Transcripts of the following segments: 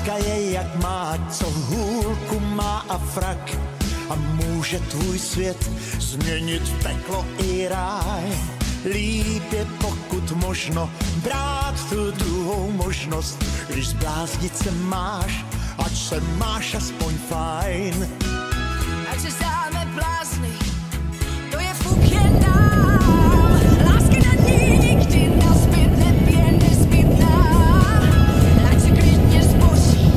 Láska je jak má, co hůlku má a frak a může tvůj svět změnit v peklo i ráj. Líp je pokud možno brát tu druhou možnost, když zbláznit se máš, ať se máš aspoň fajn. Ať se stáme blázny, to je fuk jen nám. Láska na ní nikdy nazbyt nebije nezbytná. Ať se klidně zboří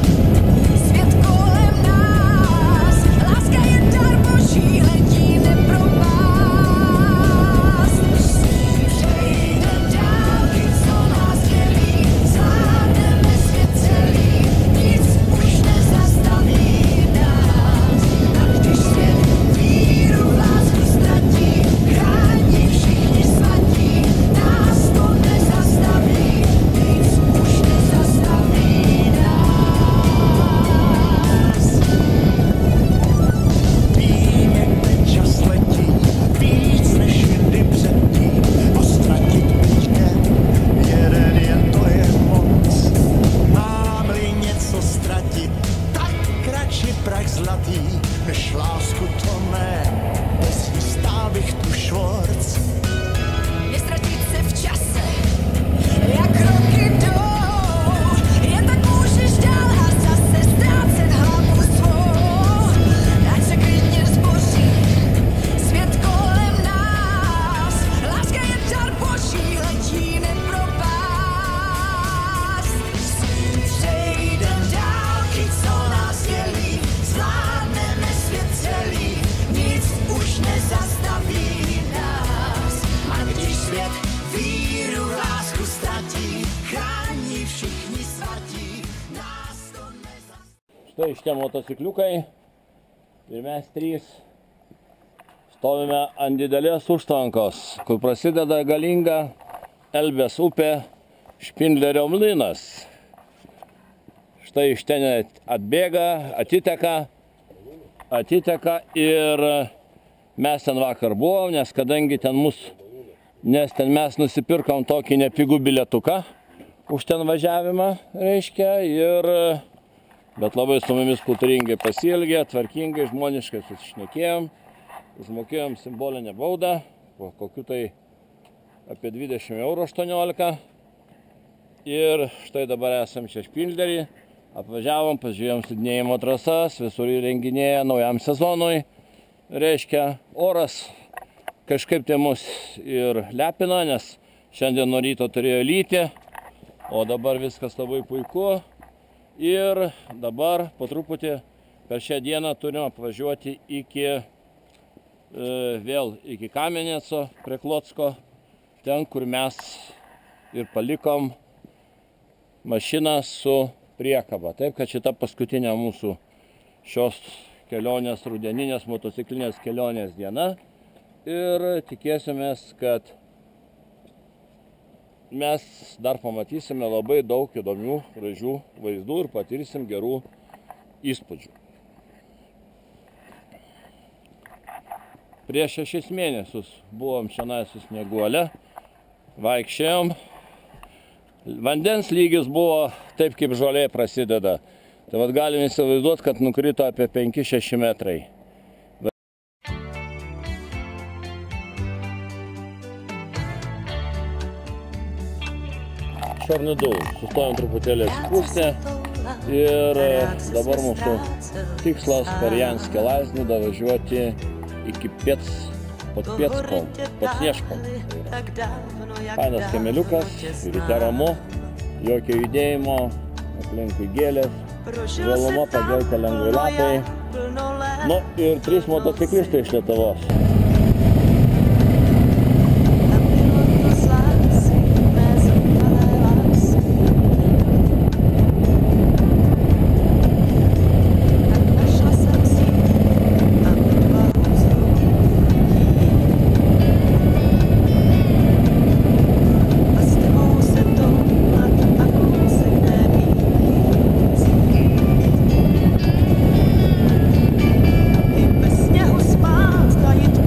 svět kolem nás. Láska je dar boží, letí nepropást. Přejde dálky, co nás dělí, zvládneme svět celý, nic už nezastaví nás. A když svět víru v lásku ztratí, chrání všichni svatí, nás to nezastaví, nic už nezastaví nás. Vím, jak ten čas letí, víc než jindy předtím, a ztratit píčkem jeden jen to je moc. Mám-li něco ztratit, tak radši prach zlatý, než lásku to ne, bez ní stál bych tu švorc. Nestratit se v čase, jak roky jdou, jen tak můžeš dál a zase ztrácet hlavu svou. Ať se klidně zboří svět kolem nás, láska je dar boží, letí nepropást. Přejdem dálky, co nás dělí, zvládneme svět celý, nic už nezastaví nás. A když svět víru v lásku ztratí, chrání všichni svatí, nás to nezastaví. Štai šitie motocikliukai ir mes trys stovime ant didelės užtvankos, kur prasideda galinga Elbės upė Špindlerio mlynas. Štai iš ten atbėga, atiteka ir mes ten vakar buvom, nes kadangi ten mes nusipirkom tokį nepigų bilietuką už ten važiavimą, reiškia, bet labai su mumis kultūringai pasielgė, tvarkingai, žmoniškai susišnekėjom, užmokėjom simbolinę baudą, kokiu tai apie 20 eurų 18. Ir štai dabar esam čia Špindlerį, apvažiavom, pažiūrėjom slidinėjimo trasas, visur įrenginėja naujam sezonui, reiškia, oras kažkaip tai mus ir lepina, nes šiandien nuo ryto turėjo lyti, o dabar viskas labai puiku. Ir dabar po truputį per šią dieną turime apvažiuoti vėl iki Kameneco prie Klocko, ten, kur mes ir palikom mašiną su priekaba. Taip, kad šita paskutinė mūsų šios kelionės, rudeninės motociklinės kelionės diena. Ir tikėsimės, kad mes dar pamatysime labai daug įdomių, gražių vaizdų ir patirsim gerų įspūdžių. Prieš 6 mėnesius buvom šiandien su Snieguole, vaikščiojom. Vandens lygis buvo taip, kaip žolė prasideda. Tai vat galim įsivaizduoti, kad nukrito apie 5-6 metrai. Šornidų. Sustojom truputėlį atsipūsti ir dabar mūsų tikslas per Janskį Lazdį davažiuoti iki pod Pieckom, pod Snieškom. Fainas kameliukas, ryte ramu, jokio judėjimo, aplinkui gėlės, žaluma, pagelti lengvai lapai. Nu ir 3 motociklistai iš Lietuvos. Bez něho spát, tajit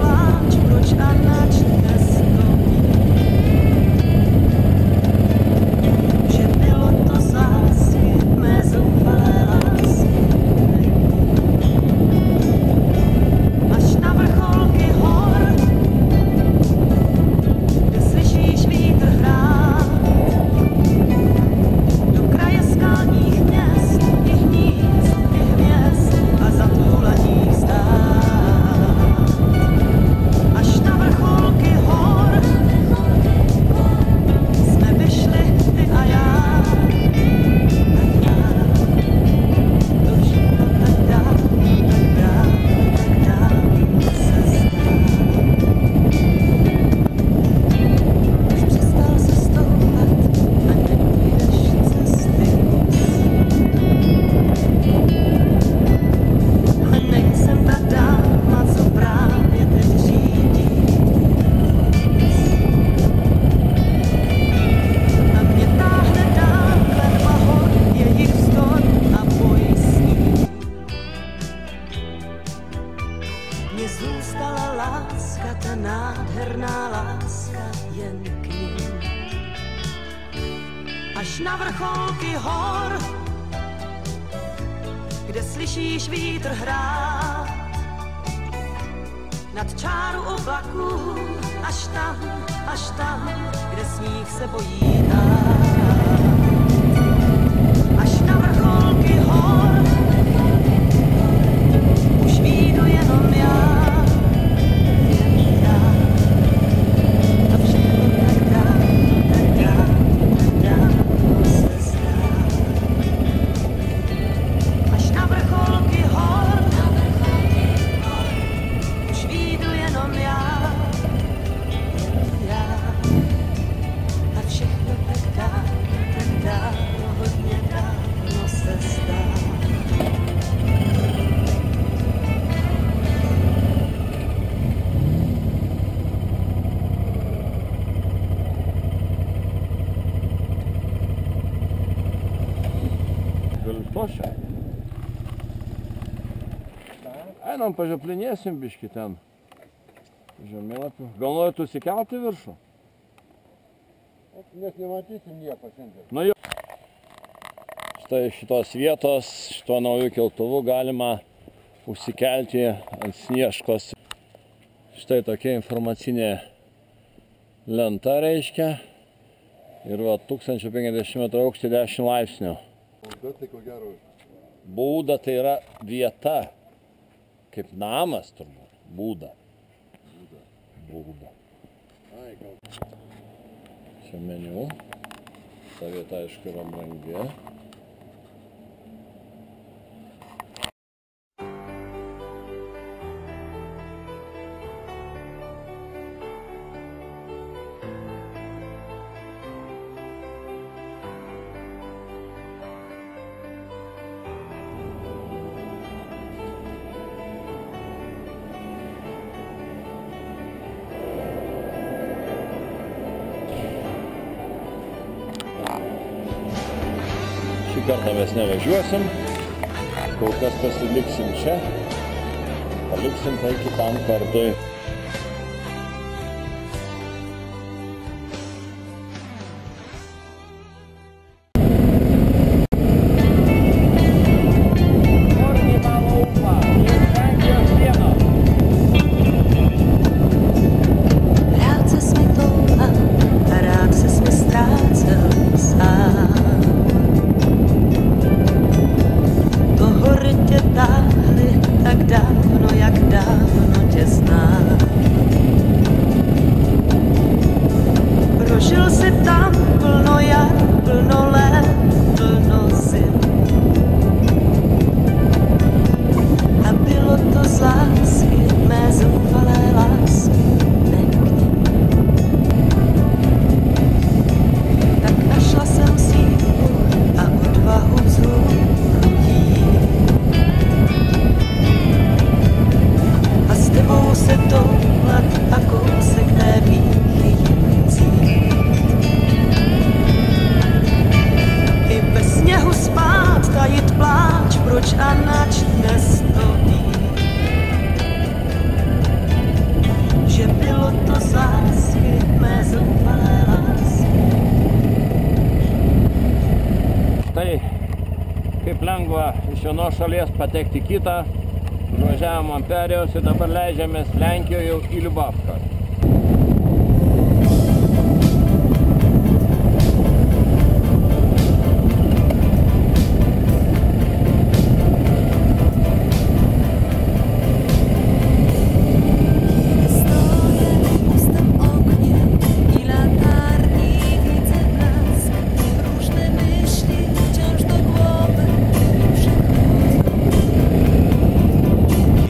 až na vrcholky hor, kde slyšíš vítr hrát nad čáru oblaků, až tam, kde sníh se bojí dát. Až na vrcholky hor už výjdu jenom já. A všechno tak dá se zdá. Až na vrcholky hor už výjdu jenom já. A všechno tak dá, hodně dávno se zdá. Tošia. Einam pažioplinėsim biškį ten. Žemėlapių. Gal norėtų įsikelti į viršų? Mes nematysim nieko šiandien. Nu jau. Štai šitos vietos, šituo nauju keltuvu galima užsikelti ant Snieškos. Štai tokia informacinė lenta reiškia. Ir va 1050 m aukštį 10 laipsnių. Bauda tai ko gero. Bauda tai yra vieta, kaip namas turbūt. Bauda. Čia meniu. Ta vieta aišku yra brangi. Šį kartą mes nevažiuosim, kol kas pasiliksim čia, paliksim tai kitam kartui. Prožil si tam plno jar, plno let, plno zim. A bylo to z lásky, mé zoufalé lásky, ne k nim. Tak našla jsem sílu a odvahu vzhůru jít. A s tebou se toulat a kousek té výchy vzít. I ve sněhu spát, tajit pláč, proč a nač nestojí. Že bylo to z lásky, mé zoufalé lásky. Štai, kaip lengva iš vienos šalies patekti į kitą. Važiavom ant perėjos ir dabar leidžiamės Lenkijoje jau į Liubavką.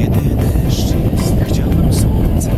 Kiedy deszcz jest, chciałbym słońca.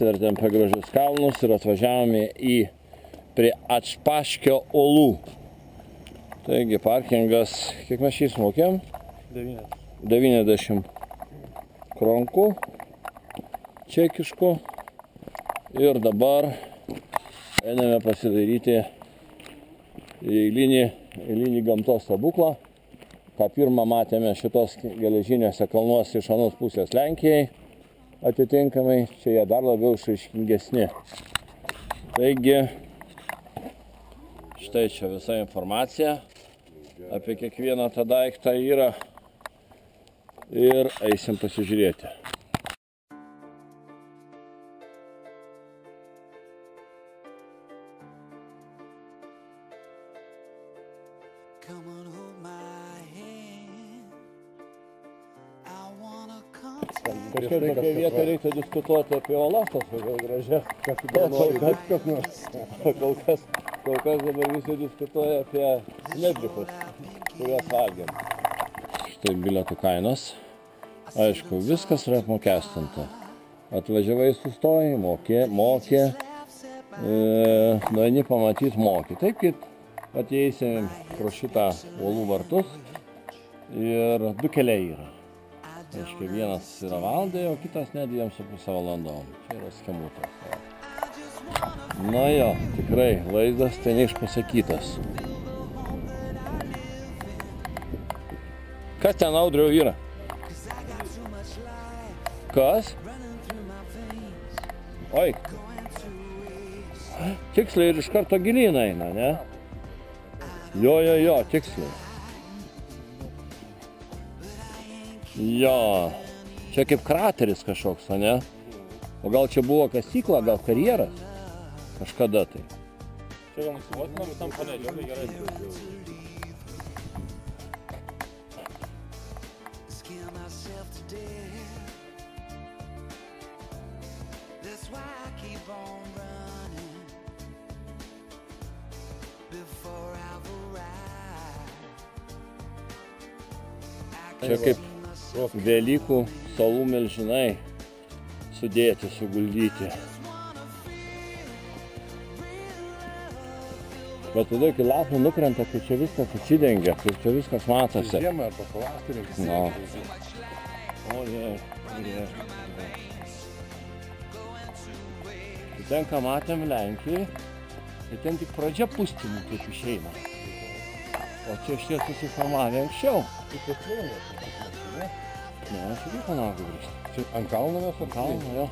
pavertėm apie gražius kalnus ir atvažiavome prie Atšpaškio olų. Taigi parkingas, kiek mes šį mokėm? 90 kronkų čekiškų. Ir dabar einame pasidaryti eilinį gamtos stebuklą. Ką pirmą matėme šitos geležiniuose kalnuose iš anos pusės Lenkijai. Atitinkamai, čia jie dar labiau išraiškingesni. Taigi, štai čia visa informacija apie kiekvieną tą daiktą yra. Ir eisim pasižiūrėti. Kažkaip tokia vieta reikia diskutuoti apie olas, tas gal gražia. Kol kas dabar visi diskutuoja apie medrikus, kuriuos valgėm. Štai bilietų kainos. Aišku, viskas yra apmokestinta. Atvažiavai, sustojai, mokė, nueini pamatyti, mokė. Taip, kaip ateisim pro šitą uolų vartus ir du keliai yra. Aiškiai, vienas yra valandai, o kitas net 2,5 valandom. Čia yra schemutas. Na jo, tikrai, vaizdas ten išpasakytas. Kas ten, Audriau, yra? Kas? Oi. Tiksliai ir iš karto gilyn eina, ne? Jo, tiksliai. Jo, čia kaip krateris kažkoks, ne? O gal čia buvo kasykla, gal karjeras? Kažkada tai. Čia gal nusivotinam tam panelį, labai gerai. Čia kaip Velykų salų milžinai sudėti, suguldyti. Bet tada iki lapų nukrenta, kai čia viskas atsidengia, kai čia viskas matosi. Žiemą arba pavasarį. No. O, jei. Ten, ką matėm Lenkijai, tai ten tik pradžia pustymų kaip išeina. O čia šitie susiformavę anksčiau. Ne, aš irgi panagu grįžti. Čia ant kalno mes ar kalno, jo.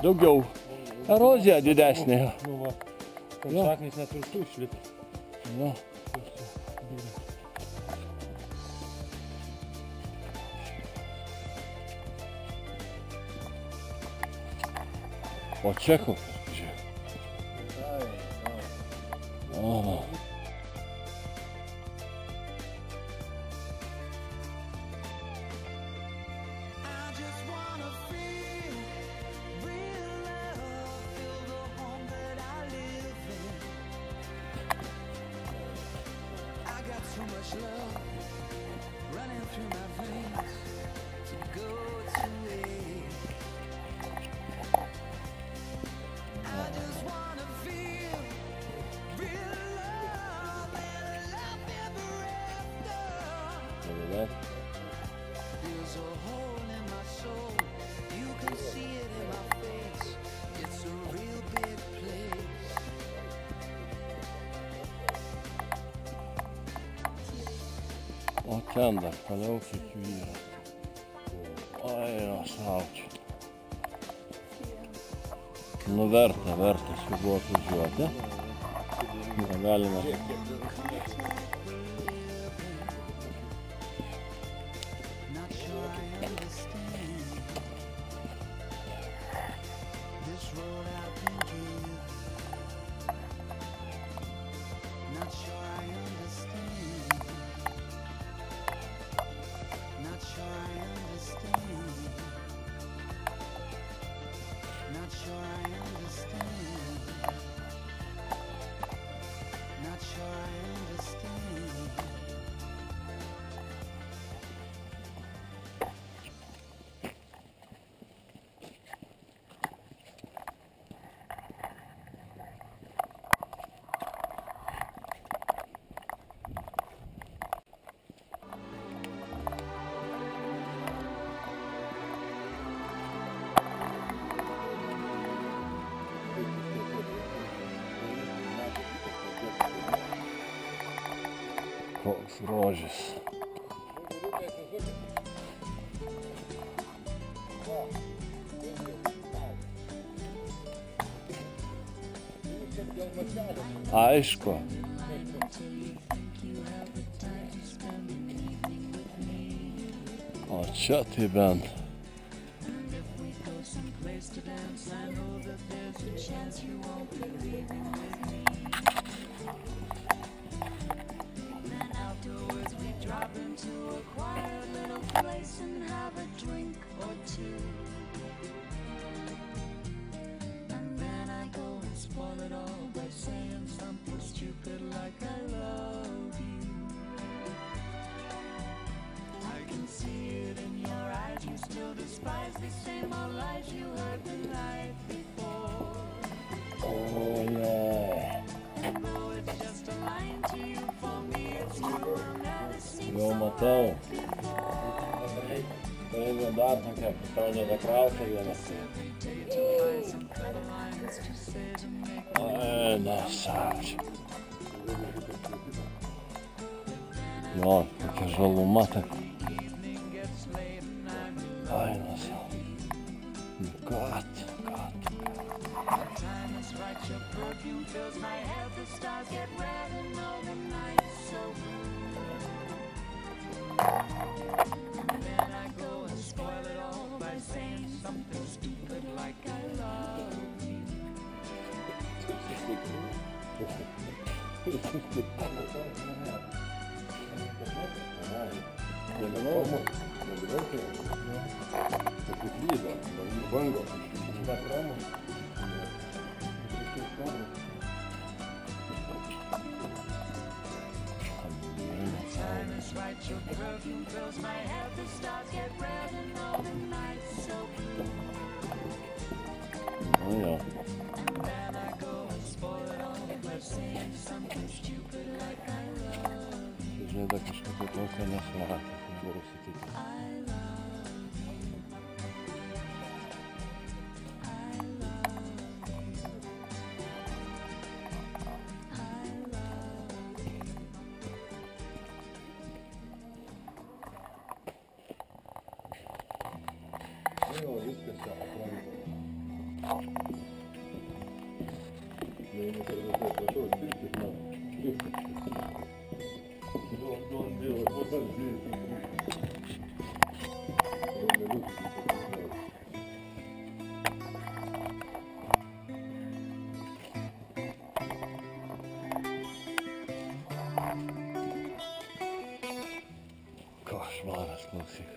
Daugiau. Erozija didesnė. Nu va, tam šaknys net viršų išlipo. Jo. O čia kokios, žiūrėk. O. O ten dar toliau kaip vyra. Oi, saučia. Nu verta su buvo atvažiuoti. Galime. grožis. Aišku. O čia tai bent. Jau matau. Pareigą dar tokia, tau nedakrausia vienas. Ai, nesąžiai. Jo, tokia žaluma tak. Ai, nesąžiai. Gat. Nu jo. Žaida kažkokio tokio nesmatęs, negaliu sutikti. Košmaras, klausyk.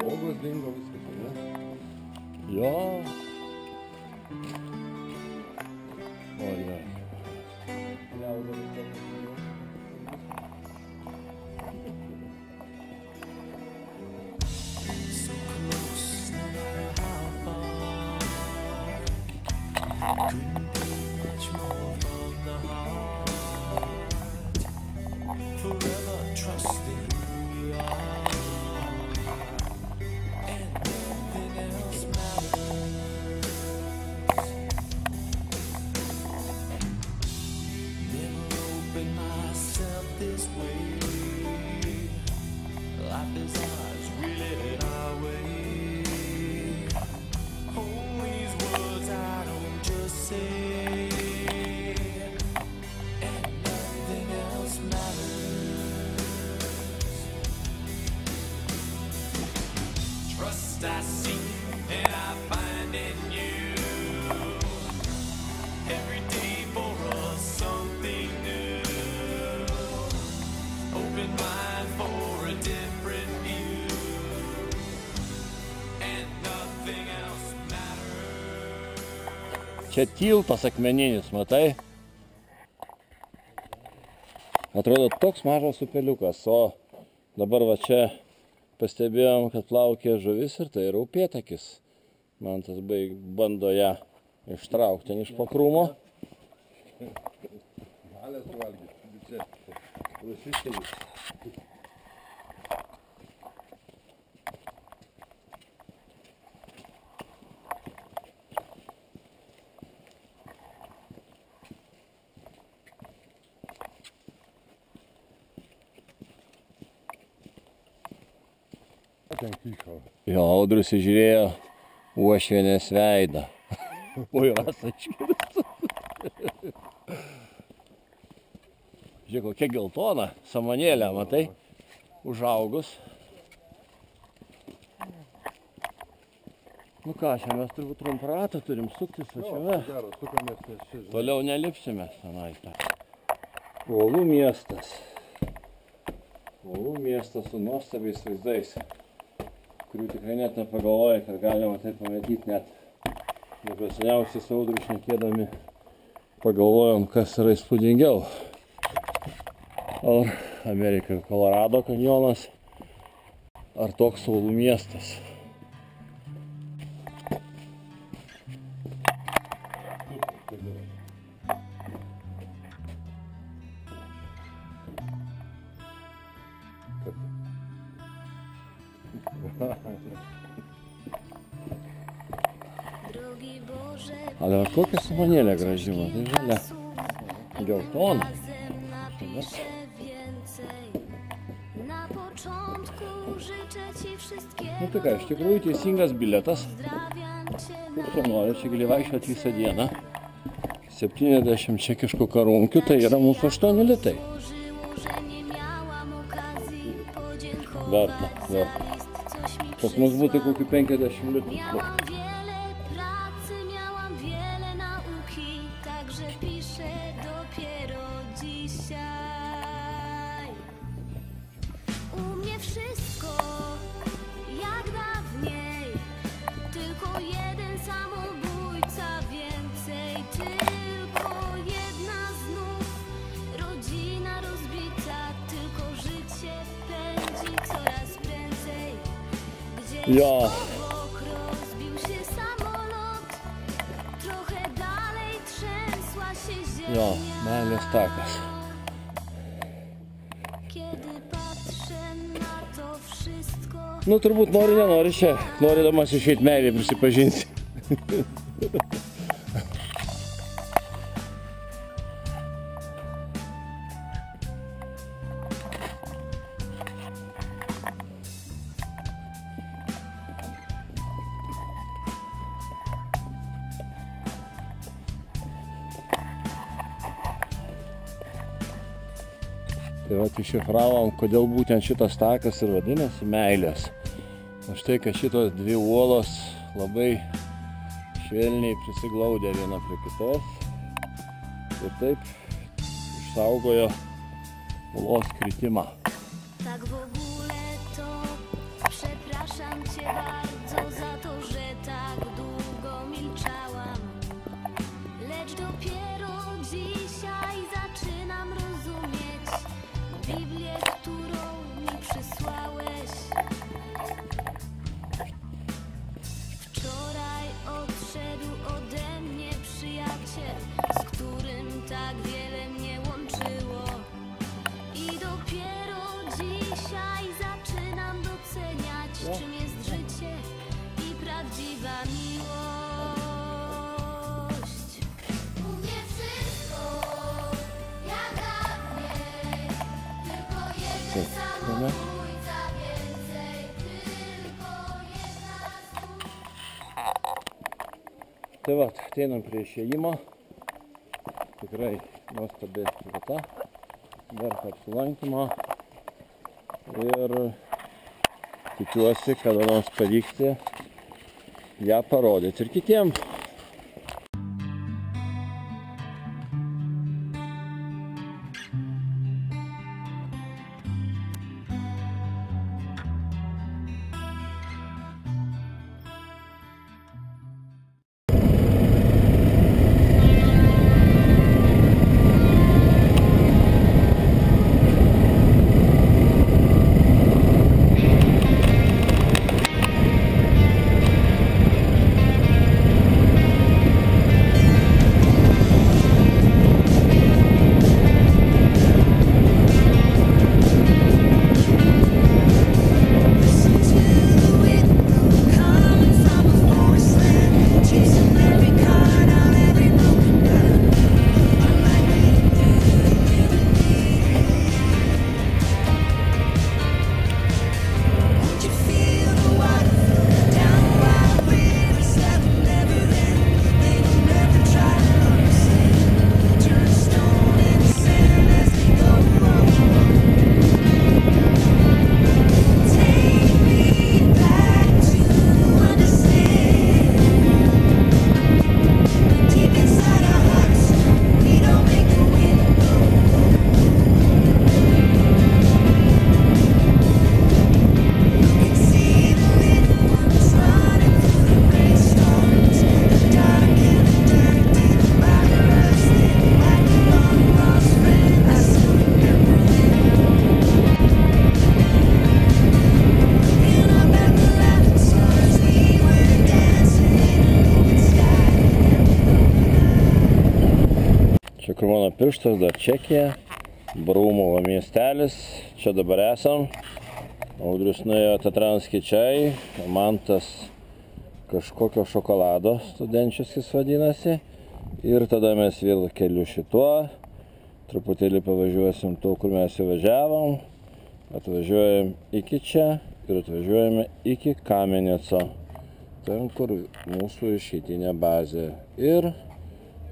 Uogos dingo viskas, ne? Jo. Oi. I see and I find in you every day for us something new. Open mind for a different view, and nothing else matters. Čia tiltas akmeninis, matai? Atrodo toks mažas upeliukas, o dabar va čia pastebėjom, kad plaukė žuvis ir tai yra upėtakis. Mantas bando ją ištraukti iš po krūmo. Galės suvalgyti. Visi kelius. Ten kyšo. Jo, Audrius įžiūrėjo uošvienės veidą. Oi, rasa iškirs. Žiūrėk, kokia geltona samanėlė, matai, užaugus. Nu ką, čia mes turbūt trumpą ratą turim suktis, o čia va. Geras, sukamės ties čia. Toliau nelipsime tenai. Uolų miestas. Uolų miestas su nuostabiais vaizdais, kurių tikrai net nepagalvoja, kad galima tai pamatyti net. Apie seniausiai su Audriu šnekėdami pagalvojom, kas yra įspūdingiau. Ar Amerikoje Kolorado kanjonas, ar toks uolų miestas. Ale kokia samanėlė graži, tai žalia. Geltona. Nu tai ką, iš tikrųjų teisingas bilietas. Kur tu nori, čia gali vaikščioti visą dieną. 70 čekiškų karunkių, tai yra mūsų 8 litai. Verta, verta. Pas mus būtų kokių 50 litrų. Jo. Jo, meilės takas. Nu, turbūt nori, nenori čia. Norėdamas išeit meilį prisipažinti. Tai va, iššifravom, kodėl būtent šitas takas ir vadinasi meilės. O štai, kad šitos dvi uolos labai švelniai prisiglaudė viena prie kitos ir taip išsaugojo uolos kritimą. Tak w ogóle to przepraszam cię bardzo za to, że tak długo milczałam. Lecz dopiero dzisiaj zaczynam rozumieć Biblię, którą mi przysłałeś. Wczoraj odszedł ode mnie przyjaciel, z którym tak wiele mnie łączyło. I dopiero dzisiaj zaczynam doceniać, czym jest życie i prawdziwa miłość. U mnie wszystko jak dawniej, tylko jeden samobójca więcej, tylko jedna Tai va, ateinam prie išėjimo. Tikrai nuostabi vieta. Verta apsilankymo. Ir tikiuosi, kada mums pavykti ją parodyti ir kitiems. mano pirštas, dar Čekija, Brūmovo miestelis, čia dabar esam. Audrius nuėjo Tatranskičiai, Mantas kažkokio šokolado studenčiuskis vadinasi. Ir tada mes vėl keliu šituo, truputėlį pavažiuosim to, kur mes jau važiavom, atvažiuojam iki čia ir atvažiuojame iki Kamenico, ten, kur mūsų išeitinė bazė. Ir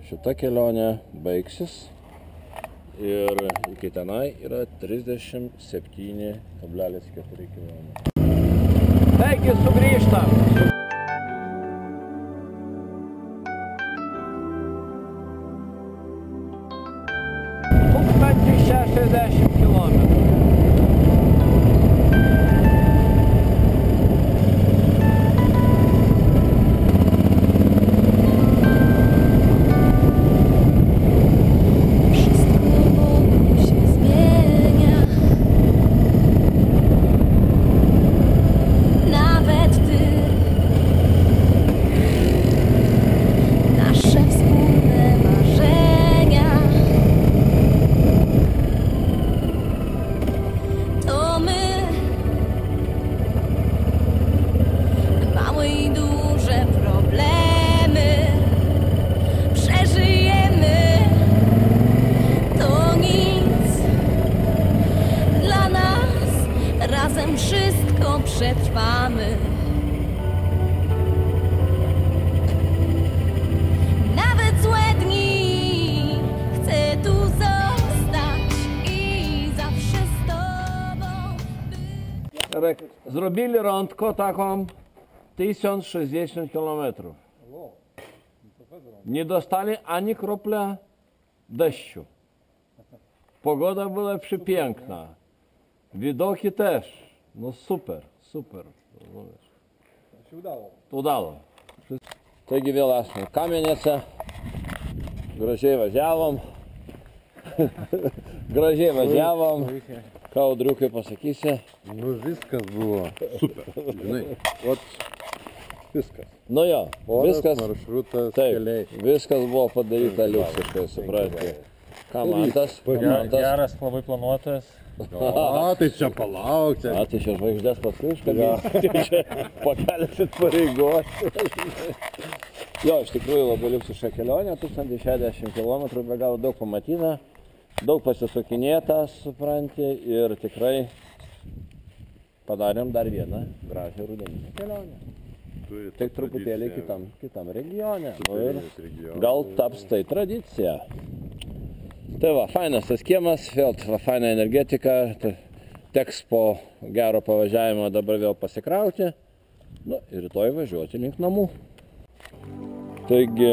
šita kelionė baigsis ir iki tenai yra 37,4 km. Taigi sugrįžtam. 60 km. Wszystko przetrwamy. Nawet złe dni chcę tu zostać i zawsze z tobą być. Зробили рандко таком 1060 км. Не достали ani kropla deszczu. Pogoda była przepiękna. Widoki też. No super, super. Udało. Taigi vėl esame Kamenice. Gražiai važiavom. Gražiai važiavom. Ką Audriukai pasakysi? Nu viskas buvo super, žinai, ot viskas. Nu jo, Oras, viskas. maršrutas, Taip, keliai. viskas buvo padaryta liuksiškai, supranti. Ką Mantas? Geras, labai planuotas. O, tai čia palauk, čia. A, tai čia žvaigždės paskui iškabinti. Pakelsit pareigos. Jo, iš tikrųjų labai liuksiška kelionė, 1060 km, be galo daug pamatyta, daug pasisukinėta, supranti, ir tikrai padarėm dar vieną gražią rudeninę kelionę. Tik truputėlį kitam regione. Nu, ir gal taps tai tradicija. Tai va, fainas tas kiemas, vėl faina energetika, teks po gero pavažiavimo dabar vėl pasikrauti, nu, ir rytoj važiuoti link namų. Taigi,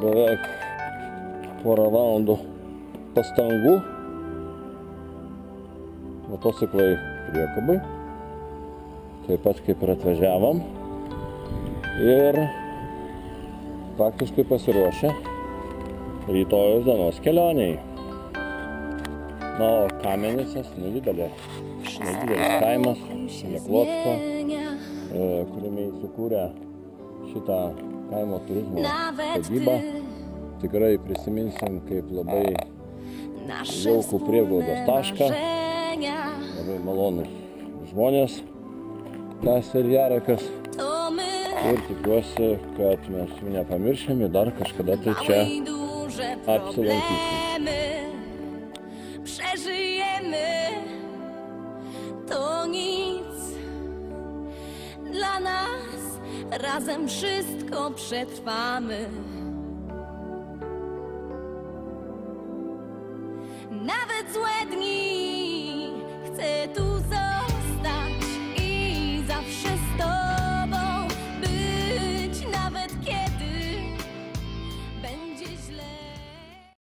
beveik porą valandų pastangų, motociklai priekabai, taip pat kaip ir atvažiavom, ir faktiškai pasiruošę rytojus dienos kelioniai. Na, o Kamenicas nedidelis kaimas, Neklotsko, kuriame įsikūrė šitą kaimo turizmo sodybą. Tikrai prisiminsim kaip labai jaukų prieglaudos tašką, labai malonus žmonės, Tas ir Jarakas. Ir tikiuosi, kad mes jų nepamiršim ir dar kažkada tai čia apsilankysim. Przeżyjemy, to nic dla nas, razem wszystko przetrwamy. Nawet złe dni